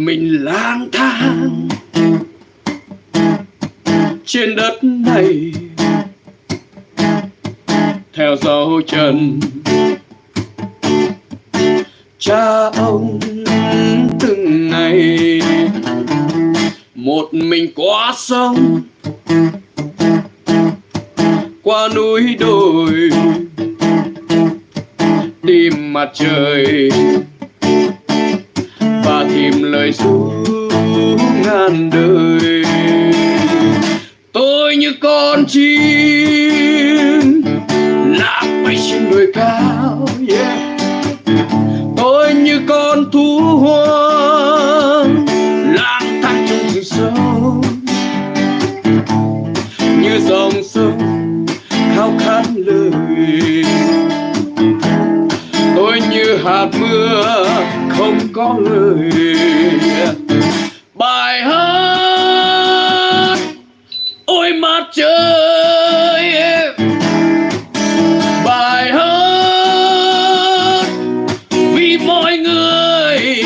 mình lang thang trên đất này, theo dấu chân cha ông từng ngày. Một mình qua sông, qua núi đồi, tìm mặt trời và tìm lời ru ngàn đời. Tôi như con chim lạc bay trên đồi cao, yeah. Tôi như con thú hoang lang thang trong rừng sâu, như dòng sông khao khát lời. Tôi như hạt mưa không có lời. Bài hát ôi mặt trời, bài hát vì mọi người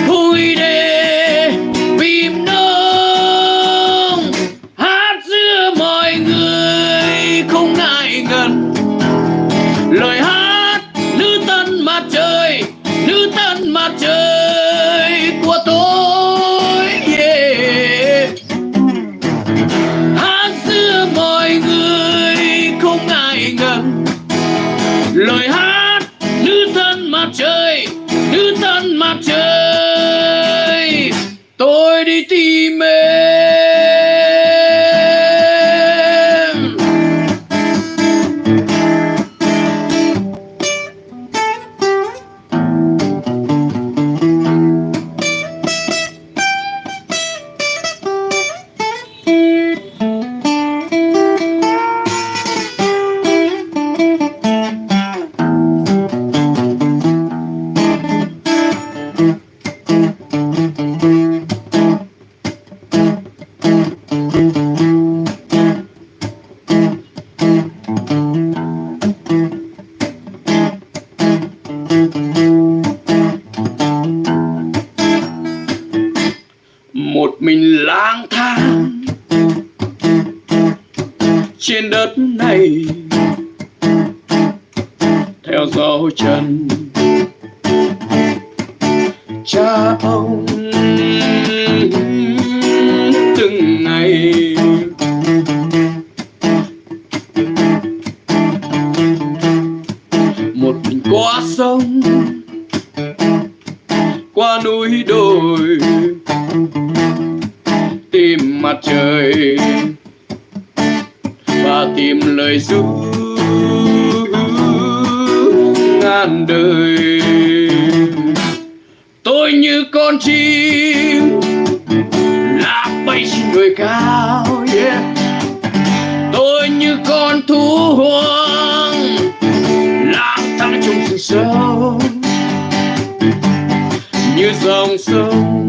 vui để bìm nông, hát giữa mọi người không ngại ngần. Lời hát nữ tân mặt trời, nữ tân mặt trời của tôi, yeah. Hát giữa mọi người không ngại ngần. Lời hát nữ tân mặt trời, nữ tân mặt trời, tôi đi tìm em. Một mình lang thang trên đất này, theo dấu chân cha ông từng ngày. Một mình qua sông, qua núi đồi, tìm mặt trời và tìm lời ru ngàn đời. Tôi như con chim lạc bay trên đồi cao, yeah. Tôi như con thú hoang lang thang trong rừng sâu, như dòng sông